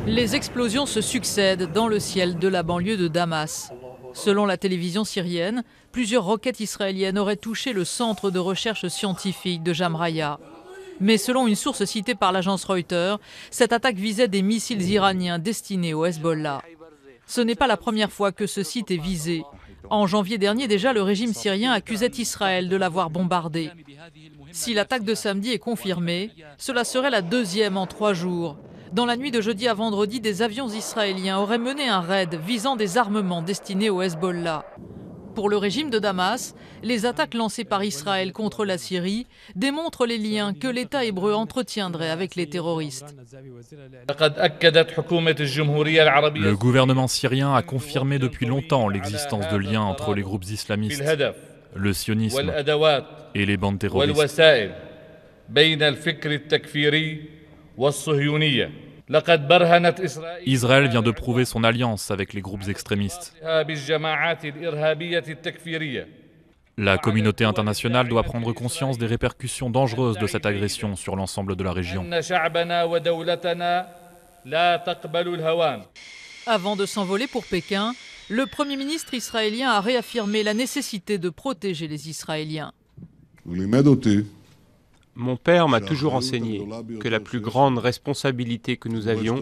Les explosions se succèdent dans le ciel de la banlieue de Damas. Selon la télévision syrienne, plusieurs roquettes israéliennes auraient touché le centre de recherche scientifique de Jamraya. Mais selon une source citée par l'agence Reuters, cette attaque visait des missiles iraniens destinés au Hezbollah. Ce n'est pas la première fois que ce site est visé. En janvier dernier déjà, le régime syrien accusait Israël de l'avoir bombardé. Si l'attaque de samedi est confirmée, cela serait la deuxième en 3 jours. Dans la nuit de jeudi à vendredi, des avions israéliens auraient mené un raid visant des armements destinés au Hezbollah. Pour le régime de Damas, les attaques lancées par Israël contre la Syrie démontrent les liens que l'État hébreu entretiendrait avec les terroristes. Le gouvernement syrien a confirmé depuis longtemps l'existence de liens entre les groupes islamistes, le sionisme et les bandes terroristes. Israël vient de prouver son alliance avec les groupes extrémistes. La communauté internationale doit prendre conscience des répercussions dangereuses de cette agression sur l'ensemble de la région. Avant de s'envoler pour Pékin, le Premier ministre israélien a réaffirmé la nécessité de protéger les Israéliens. Mon père m'a toujours enseigné que la plus grande responsabilité que nous avions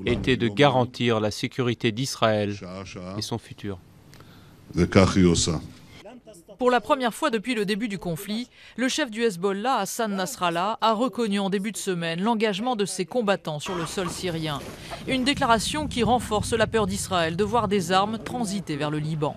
était de garantir la sécurité d'Israël et son futur. Pour la première fois depuis le début du conflit, le chef du Hezbollah, Hassan Nasrallah, a reconnu en début de semaine l'engagement de ses combattants sur le sol syrien. Une déclaration qui renforce la peur d'Israël de voir des armes transiter vers le Liban.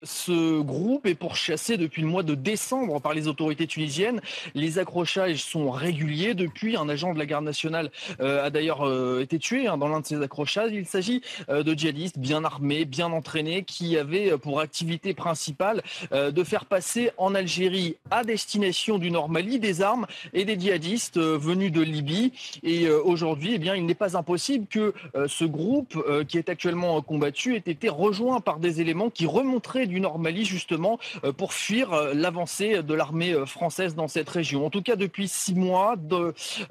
Ce groupe est pourchassé depuis le mois de décembre par les autorités tunisiennes. Les accrochages sont réguliers. Depuis, un agent de la garde nationale a d'ailleurs été tué dans l'un de ces accrochages. Il s'agit de djihadistes bien armés, bien entraînés, qui avaient pour activité principale de faire passer en Algérie à destination du Nord Mali des armes et des djihadistes venus de Libye. Et aujourd'hui, il n'est pas impossible que ce groupe qui est actuellement combattu ait été rejoint par des éléments qui remonteraient du Nord Mali justement pour fuir l'avancée de l'armée française dans cette région. En tout cas, depuis 6 mois,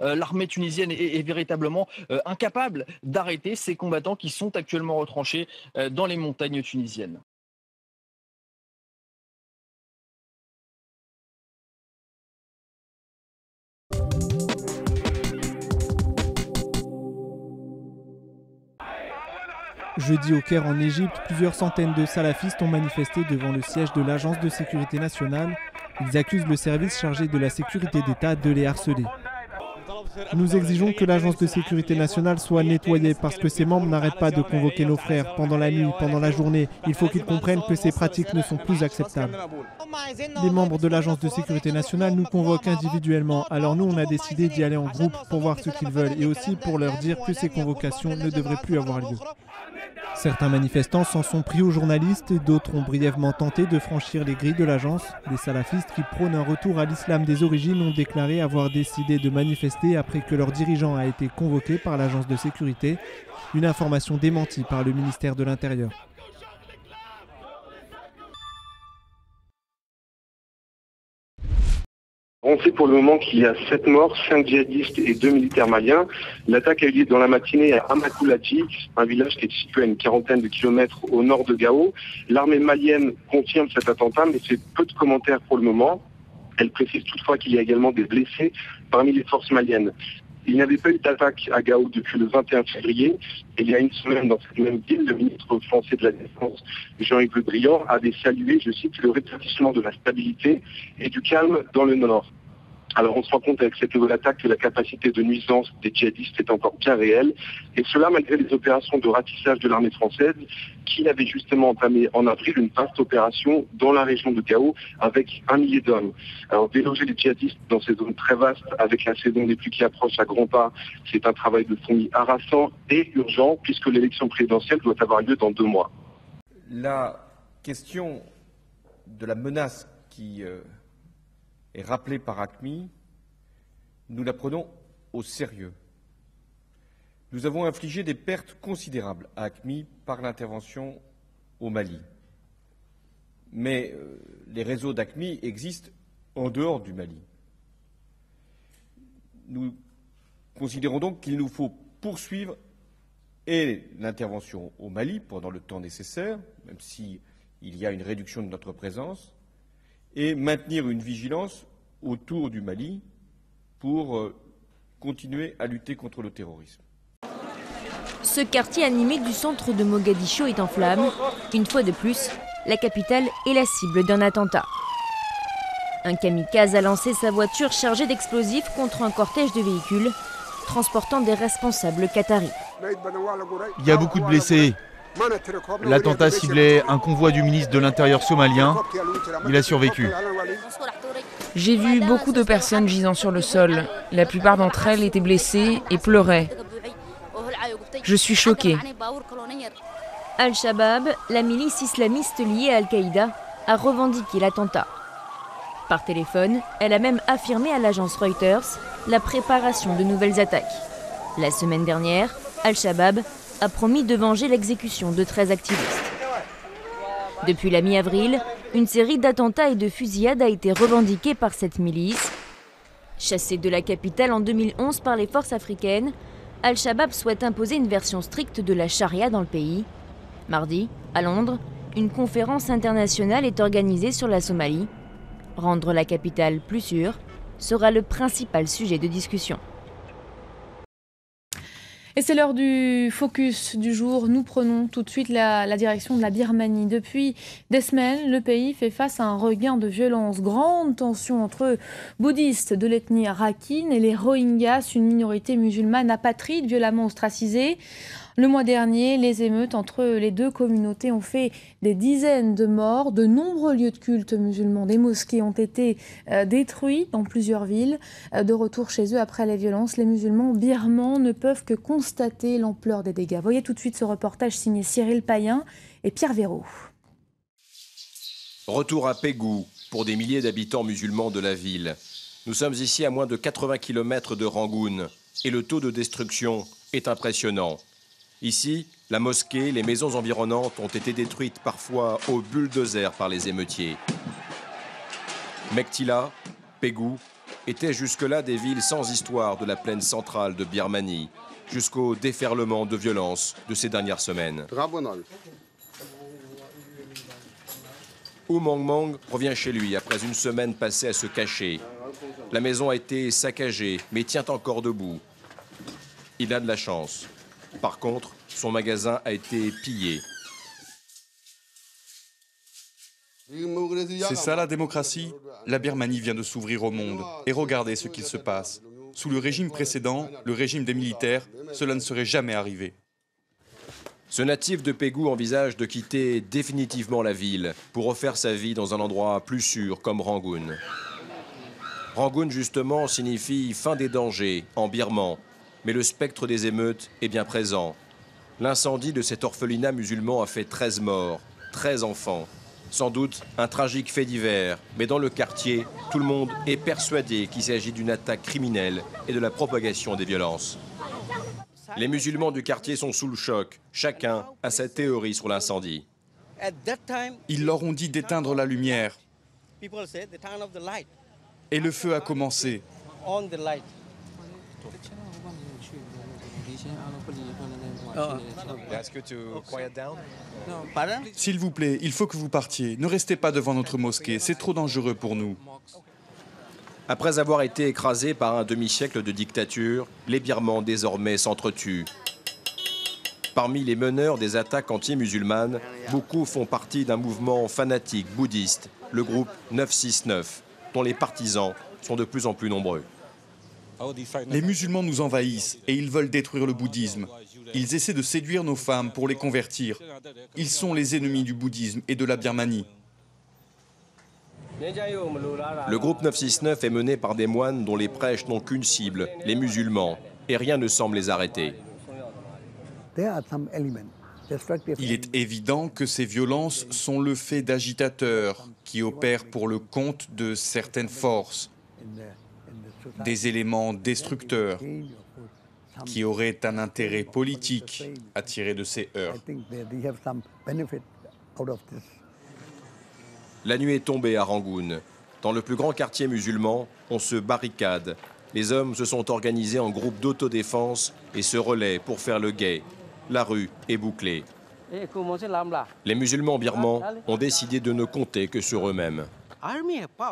l'armée tunisienne est véritablement incapable d'arrêter ces combattants qui sont actuellement retranchés dans les montagnes tunisiennes. Jeudi au Caire en Égypte, plusieurs centaines de salafistes ont manifesté devant le siège de l'Agence de sécurité nationale. Ils accusent le service chargé de la sécurité d'État de les harceler. Nous exigeons que l'Agence de sécurité nationale soit nettoyée parce que ses membres n'arrêtent pas de convoquer nos frères pendant la nuit, pendant la journée. Il faut qu'ils comprennent que ces pratiques ne sont plus acceptables. Les membres de l'Agence de sécurité nationale nous convoquent individuellement. Alors nous, on a décidé d'y aller en groupe pour voir ce qu'ils veulent et aussi pour leur dire que ces convocations ne devraient plus avoir lieu. Certains manifestants s'en sont pris aux journalistes et d'autres ont brièvement tenté de franchir les grilles de l'agence. Les salafistes qui prônent un retour à l'islam des origines ont déclaré avoir décidé de manifester après que leur dirigeant a été convoqué par l'agence de sécurité. Une information démentie par le ministère de l'Intérieur. On sait pour le moment qu'il y a 7 morts, 5 djihadistes et 2 militaires maliens. L'attaque a eu lieu dans la matinée à Amakoulati, un village qui est situé à une quarantaine de kilomètres au nord de Gao. L'armée malienne confirme cet attentat, mais fait peu de commentaires pour le moment. Elle précise toutefois qu'il y a également des blessés parmi les forces maliennes. Il n'y avait pas eu d'attaque à Gao depuis le 21 février. Et il y a une semaine, dans cette même ville, le ministre français de la Défense, Jean-Yves Le Drian, avait salué, je cite, le rétablissement de la stabilité et du calme dans le nord. Alors on se rend compte avec cette nouvelle attaque que la capacité de nuisance des djihadistes est encore bien réelle. Et cela malgré les opérations de ratissage de l'armée française qui avait justement entamé en avril une vaste opération dans la région de Gao avec 1 millier d'hommes. Alors déloger les djihadistes dans ces zones très vastes avec la saison des pluies qui approche à grands pas, c'est un travail de fourmi harassant et urgent puisque l'élection présidentielle doit avoir lieu dans 2 mois. La question de la menace qui est rappelée par AQMI, nous la prenons au sérieux. Nous avons infligé des pertes considérables à AQMI par l'intervention au Mali. Mais les réseaux d'AQMI existent en dehors du Mali. Nous Considérons donc qu'il nous faut poursuivre et l'intervention au Mali pendant le temps nécessaire, même s'il y a une réduction de notre présence, et maintenir une vigilance autour du Mali pour continuer à lutter contre le terrorisme. Ce quartier animé du centre de Mogadiscio est en flammes. Une fois de plus, la capitale est la cible d'un attentat. Un kamikaze a lancé sa voiture chargée d'explosifs contre un cortège de véhicules transportant des responsables qataris. Il y a beaucoup de blessés. L'attentat ciblait un convoi du ministre de l'Intérieur somalien. Il a survécu. J'ai vu beaucoup de personnes gisant sur le sol. La plupart d'entre elles étaient blessées et pleuraient. Je suis choquée. Al-Shabaab, la milice islamiste liée à Al-Qaïda, a revendiqué l'attentat. Par téléphone, elle a même affirmé à l'agence Reuters la préparation de nouvelles attaques. La semaine dernière, Al-Shabaab a promis de venger l'exécution de 13 activistes. Depuis la mi-avril, une série d'attentats et de fusillades a été revendiquée par cette milice. Chassée de la capitale en 2011 par les forces africaines, Al-Shabaab souhaite imposer une version stricte de la charia dans le pays. Mardi, à Londres, une conférence internationale est organisée sur la Somalie. Rendre la capitale plus sûre sera le principal sujet de discussion. Et c'est l'heure du focus du jour. Nous prenons tout de suite la direction de la Birmanie. Depuis des semaines, le pays fait face à un regain de violence. Grande tension entre bouddhistes de l'ethnie Rakhine et les Rohingyas, une minorité musulmane apatride violemment ostracisée. Le mois dernier, les émeutes entre les deux communautés ont fait des dizaines de morts. De nombreux lieux de culte musulmans, des mosquées ont été détruits dans plusieurs villes. De retour chez eux après les violences, les musulmans birmans ne peuvent que constater l'ampleur des dégâts. Voyez tout de suite ce reportage signé Cyril Payen et Pierre Véraud. Retour à Pégou pour des milliers d'habitants musulmans de la ville. Nous sommes ici à moins de 80 km de Rangoon et le taux de destruction est impressionnant. Ici, la mosquée, les maisons environnantes ont été détruites parfois au bulldozer par les émeutiers. Mektila, Pégou, étaient jusque-là des villes sans histoire de la plaine centrale de Birmanie, jusqu'au déferlement de violence de ces dernières semaines. Oumang Mang revient chez lui après une semaine passée à se cacher. La maison a été saccagée, mais tient encore debout. Il a de la chance. Par contre, son magasin a été pillé. C'est ça la démocratie? La Birmanie vient de s'ouvrir au monde. Et regardez ce qu'il se passe. Sous le régime précédent, le régime des militaires, cela ne serait jamais arrivé. Ce natif de Pégou envisage de quitter définitivement la ville pour refaire sa vie dans un endroit plus sûr comme Rangoon. Rangoon, justement, signifie fin des dangers en birman. Mais le spectre des émeutes est bien présent. L'incendie de cet orphelinat musulman a fait 13 morts, 13 enfants. Sans doute un tragique fait divers, mais dans le quartier, tout le monde est persuadé qu'il s'agit d'une attaque criminelle et de la propagation des violences. Les musulmans du quartier sont sous le choc. Chacun a sa théorie sur l'incendie. Ils leur ont dit d'éteindre la lumière. Et le feu a commencé. S'il vous plaît, il faut que vous partiez. Ne restez pas devant notre mosquée, c'est trop dangereux pour nous. Après avoir été écrasés par un demi-siècle de dictature, les Birmans désormais s'entretuent. Parmi les meneurs des attaques anti-musulmanes, beaucoup font partie d'un mouvement fanatique bouddhiste, le groupe 969, dont les partisans sont de plus en plus nombreux. Les musulmans nous envahissent et ils veulent détruire le bouddhisme. Ils essaient de séduire nos femmes pour les convertir. Ils sont les ennemis du bouddhisme et de la Birmanie. Le groupe 969 est mené par des moines dont les prêches n'ont qu'une cible, les musulmans, et rien ne semble les arrêter. Il est évident que ces violences sont le fait d'agitateurs qui opèrent pour le compte de certaines forces, des éléments destructeurs qui auraient un intérêt politique à tirer de ces heurts. La nuit est tombée à Rangoon. Dans le plus grand quartier musulman, on se barricade. Les hommes se sont organisés en groupes d'autodéfense et se relaient pour faire le guet. La rue est bouclée. Les musulmans birmans ont décidé de ne compter que sur eux-mêmes.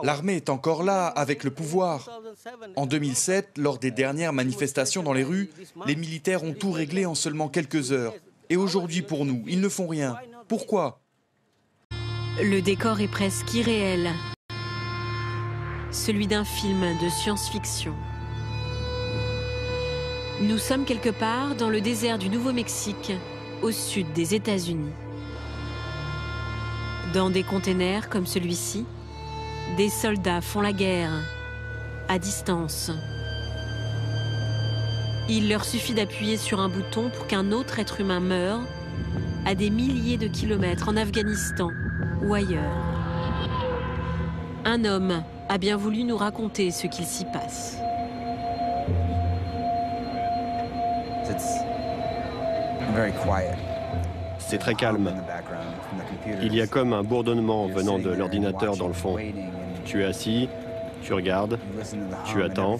L'armée est encore là, avec le pouvoir. En 2007, lors des dernières manifestations dans les rues, les militaires ont tout réglé en seulement quelques heures. Et aujourd'hui, pour nous, ils ne font rien. Pourquoi ? Le décor est presque irréel. Celui d'un film de science-fiction. Nous sommes quelque part dans le désert du Nouveau-Mexique, au sud des États-Unis. Dans des containers comme celui-ci, des soldats font la guerre, à distance. Il leur suffit d'appuyer sur un bouton pour qu'un autre être humain meure, à des milliers de kilomètres en Afghanistan ou ailleurs. Un homme a bien voulu nous raconter ce qu'il s'y passe. C'est très calme. Il y a comme un bourdonnement venant de l'ordinateur dans le fond. Tu es assis, tu regardes, tu attends,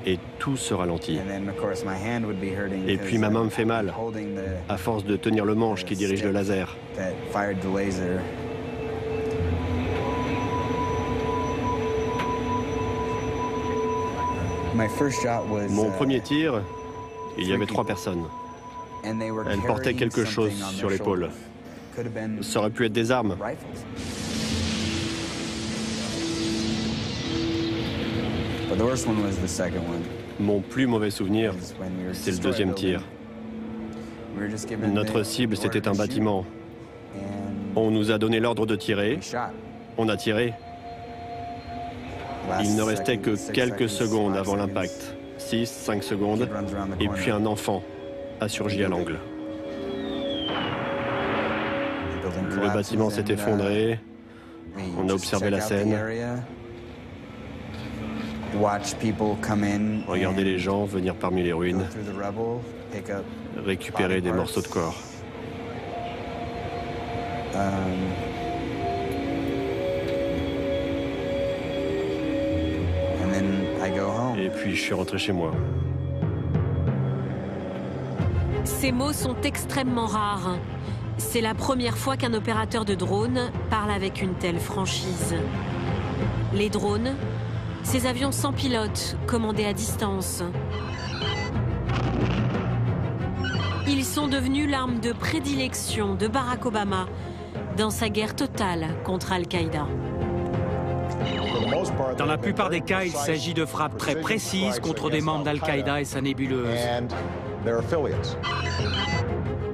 et tout se ralentit. Et puis ma main me fait mal, à force de tenir le manche qui dirige le laser. Mon premier tir, il y avait 3 personnes. Elles portaient quelque chose sur l'épaule. Ça aurait pu être des armes. Mon plus mauvais souvenir, c'est le deuxième tir. Notre cible, c'était un bâtiment. On nous a donné l'ordre de tirer. On a tiré. Il ne restait que quelques secondes avant l'impact. 6, 5 secondes. Et puis un enfant a surgi à l'angle. Le bâtiment s'est effondré. On a observé la scène. Regardez les gens venir parmi les ruines, récupérer des morceaux de corps. Et puis je suis rentré chez moi. Ces mots sont extrêmement rares. C'est la première fois qu'un opérateur de drone parle avec une telle franchise. Les drones, ces avions sans pilote, commandés à distance. Ils sont devenus l'arme de prédilection de Barack Obama dans sa guerre totale contre Al-Qaïda. Dans la plupart des cas, il s'agit de frappes très précises contre des membres d'Al-Qaïda et sa nébuleuse.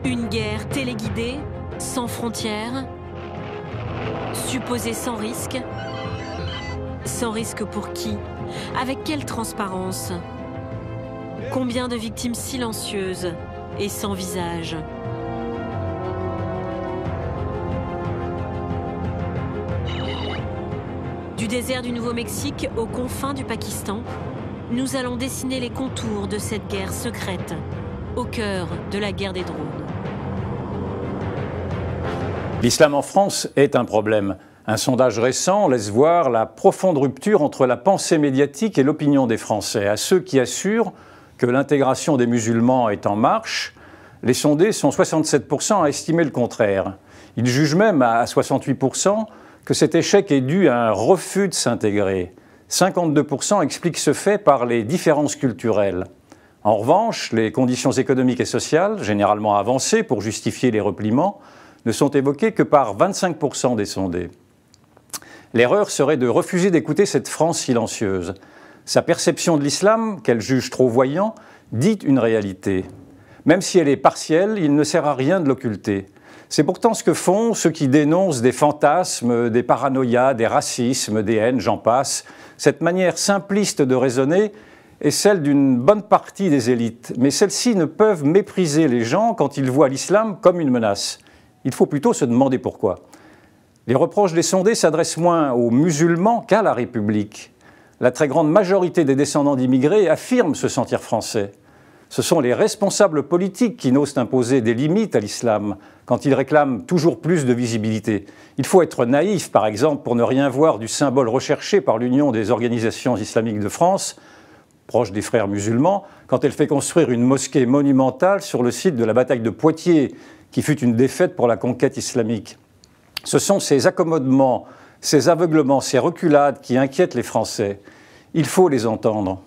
Une guerre téléguidée, sans frontières, supposée sans risque. Sans risque pour qui? Avec quelle transparence? Combien de victimes silencieuses et sans visage? Du désert du Nouveau-Mexique aux confins du Pakistan, nous allons dessiner les contours de cette guerre secrète, au cœur de la guerre des drones. L'islam en France est un problème. Un sondage récent laisse voir la profonde rupture entre la pensée médiatique et l'opinion des Français. À ceux qui assurent que l'intégration des musulmans est en marche, les sondés sont 67% à estimer le contraire. Ils jugent même à 68% que cet échec est dû à un refus de s'intégrer. 52% expliquent ce fait par les différences culturelles. En revanche, les conditions économiques et sociales, généralement avancées pour justifier les repliements, ne sont évoquées que par 25% des sondés. L'erreur serait de refuser d'écouter cette France silencieuse. Sa perception de l'islam, qu'elle juge trop voyant, dit une réalité. Même si elle est partielle, il ne sert à rien de l'occulter. C'est pourtant ce que font ceux qui dénoncent des fantasmes, des paranoïas, des racismes, des haines, j'en passe. Cette manière simpliste de raisonner est celle d'une bonne partie des élites. Mais celles-ci ne peuvent mépriser les gens quand ils voient l'islam comme une menace. Il faut plutôt se demander pourquoi. Les reproches des sondés s'adressent moins aux musulmans qu'à la République. La très grande majorité des descendants d'immigrés affirment se sentir français. Ce sont les responsables politiques qui n'osent imposer des limites à l'islam quand ils réclament toujours plus de visibilité. Il faut être naïf, par exemple, pour ne rien voir du symbole recherché par l'Union des organisations islamiques de France, proche des frères musulmans, quand elle fait construire une mosquée monumentale sur le site de la bataille de Poitiers, qui fut une défaite pour la conquête islamique. Ce sont ces accommodements, ces aveuglements, ces reculades qui inquiètent les Français. Il faut les entendre.